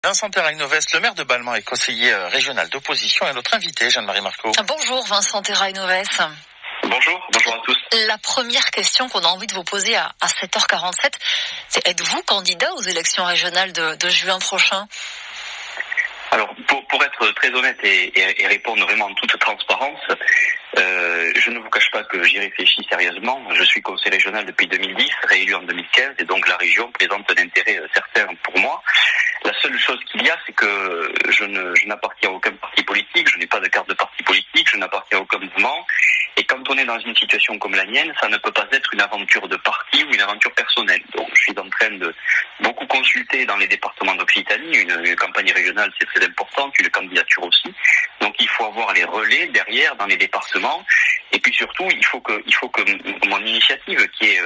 Vincent Terrail-Novès, le maire de Balma et conseiller régional d'opposition, est notre invité, Jeanne-Marie Marco. Bonjour Vincent Terrail-Novès. Bonjour à tous. La première question qu'on a envie de vous poser à 7h47, c'est êtes-vous candidat aux élections régionales de juin prochain ? Alors, pour être très honnête et répondre vraiment en toute transparence, je ne vous cache pas que j'y réfléchis sérieusement. Je suis conseiller régional depuis 2010, réélu en 2015, et donc la région présente un intérêt certain pour moi. La seule chose qu'il y a, c'est que je n'appartiens à aucun parti politique, je n'ai pas de carte de parti politique, je n'appartiens à aucun mouvement. Et quand on est dans une situation comme la mienne, ça ne peut pas être une aventure de parti ou une aventure personnelle. Donc je suis en train de beaucoup consulter dans les départements d'Occitanie. Une campagne régionale, c'est très important, une candidature aussi. Donc il faut avoir les relais derrière dans les départements. Et puis surtout, il faut que mon initiative, qui est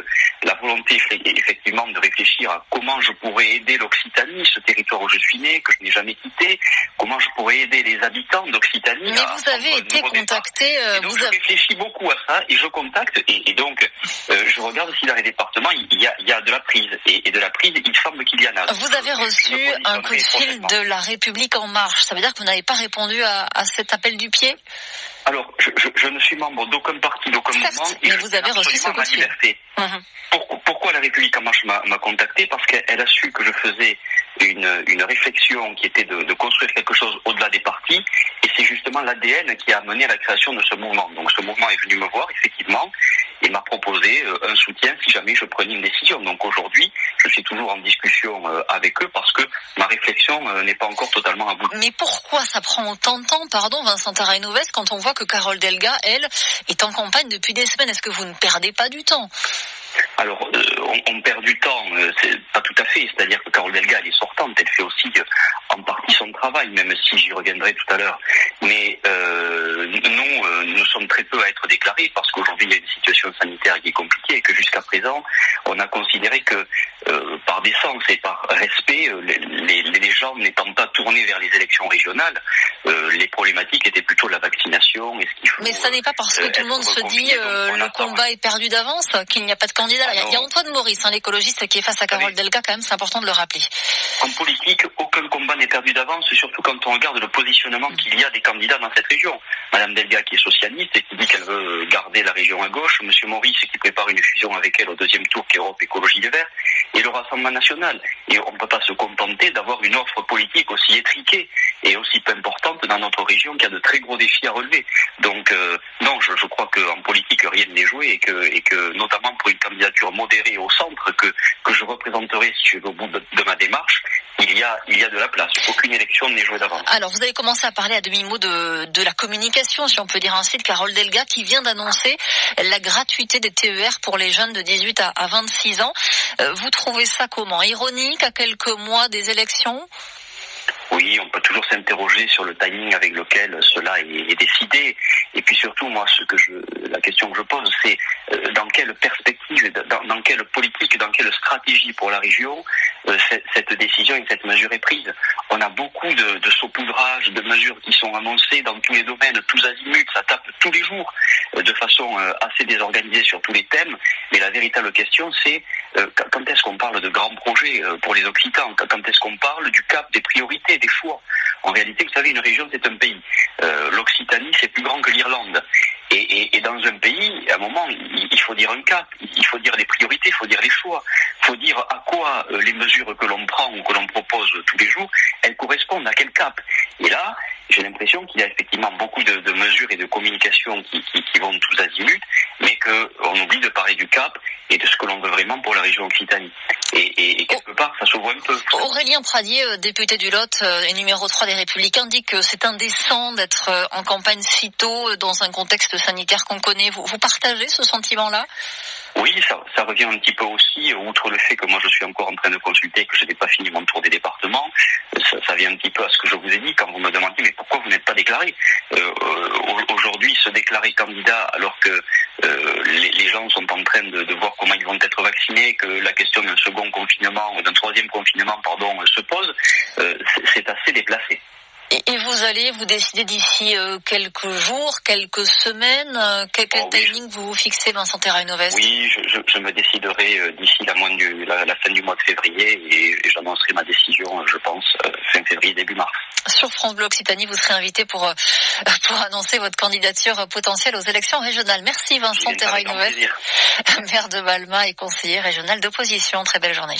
la volonté effectivement de réfléchir à comment je pourrais aider l'Occitanie, ce territoire où je suis né, que je n'ai jamais quitté, comment je pourrais aider les habitants d'Occitanie. Mais vous avez été contacté. Je réfléchis beaucoup à ça et je contacte et donc je regarde si dans les départements il y a de la prise et de la prise il semble qu'il y en a. Vous avez reçu un coup de fil de La République En Marche. Ça veut dire que vous n'avez pas répondu à cet appel du pied ? Alors, je ne suis membre d'aucun parti, d'aucun mouvement. Mais vous avez reçu ce coup de fil. Pourquoi La République En Marche m'a contacté ? Parce qu'elle a su que je faisais une réflexion qui était de construire quelque chose au-delà des partis. Et c'est justement l'ADN qui a amené à la création de ce mouvement. Donc ce mouvement est venu me voir, effectivement, et m'a proposé un soutien si jamais je prenais une décision. Donc aujourd'hui, je suis toujours en discussion avec eux parce que ma réflexion n'est pas encore totalement aboutie. Mais pourquoi ça prend autant de temps, Vincent Terrail-Novès, quand on voit que Carole Delga, elle, est en campagne depuis des semaines ? Est-ce que vous ne perdez pas du temps ? Alors, on perd du temps, c'est pas tout à fait. C'est-à-dire que Carole Delga, elle est sortante, elle fait aussi en partie son travail, même si j'y reviendrai tout à l'heure. Mais nous sommes très peu à être déclarés parce qu'aujourd'hui, il y a une situation sanitaire qui est compliquée et que jusqu'à présent, on a considéré que par décence et par respect, les gens n'étant pas tournés vers les élections régionales, les problématiques étaient plutôt la vaccination et ce qu'il faut. Mais ça n'est pas parce que tout le monde se dit le combat est perdu d'avance qu'il n'y a pas de candidat. Il y a Antoine Maurice, l'écologiste, qui est face à Carole Delga, quand même, c'est important de le rappeler. En politique, aucun combat n'est perdu d'avance, surtout quand on regarde le positionnement qu'il y a des candidats dans cette région. Madame Delga qui est socialiste et qui dit qu'elle veut garder la région à gauche, Monsieur Maurice qui prépare une fusion avec elle au deuxième tour, qui est Europe Écologie Les Verts, et le Rassemblement National. Et on ne peut pas se contenter d'avoir une offre politique aussi étriquée et aussi peu importante dans notre région qui a de très gros défis à relever. Donc non, je crois qu'en politique rien n'est joué et que notamment pour une candidature modérée au centre que je représenterai si je vais au bout de ma démarche, il y a de la place. Aucune élection n'est jouée d'avance. Alors vous avez commencé à parler à demi-mot de la communication, si on peut dire ainsi, de Carole Delga, qui vient d'annoncer la gratuité des TER pour les jeunes de 18 à 26 ans. Vous trouvez ça comment ? Ironique à quelques mois des élections ? Oui, on peut toujours s'interroger sur le timing avec lequel cela est décidé. Et puis surtout, moi, la question que je pose, c'est dans quelle perspective, dans quelle politique, dans quelle stratégie pour la région cette décision et cette mesure est prise. On a beaucoup de saupoudrage, de mesures qui sont annoncées dans tous les domaines, tous azimuts, ça tape tous les jours, de façon assez désorganisée sur tous les thèmes. Mais la véritable question, c'est quand est-ce qu'on parle de grands projets pour les Occitans ? Quand est-ce qu'on parle du cap, des priorités, des choix ? En réalité, vous savez, une région, c'est un pays. L'Occitanie, c'est plus grand que l'Irlande. Et dans un pays, à un moment, il faut dire un cap, il faut dire les priorités, il faut dire les choix, il faut dire à quoi les mesures que l'on prend ou que l'on propose tous les jours, elles correspondent à quel cap. Et là, j'ai l'impression qu'il y a effectivement beaucoup de mesures et de communication qui vont tous azimuts, mais qu'on oublie de parler du cap et de ce que l'on veut vraiment pour la région Occitanie. Et quelque part, ça s'ouvre un peu. Aurélien Pradier, député du Lot et numéro 3 des Républicains, dit que c'est indécent d'être en campagne si tôt dans un contexte sanitaire qu'on connaît. Vous partagez ce sentiment-là ? Oui, ça revient un petit peu aussi, outre le fait que moi je suis encore en train de consulter, que je n'ai pas fini mon tour des départements, ça vient un petit peu à ce que je vous ai dit quand vous me demandiez mais pourquoi vous n'êtes pas déclaré. Aujourd'hui, se déclarer candidat alors que les gens sont en train de voir comment ils vont être vaccinés, que la question d'un second confinement ou d'un troisième confinement se pose, c'est assez déplacé. Et vous allez vous décider d'ici quelques jours, quelques semaines, quel timing vous fixez, Vincent Terrail-Noveste? Oui, je me déciderai d'ici la fin du mois de février et j'annoncerai ma décision, je pense, fin février, début mars. Sur France Bleu Occitanie, vous serez invité pour annoncer votre candidature potentielle aux élections régionales. Merci Vincent Terrail-Noveste, maire de Balma et conseiller régional d'opposition. Très belle journée.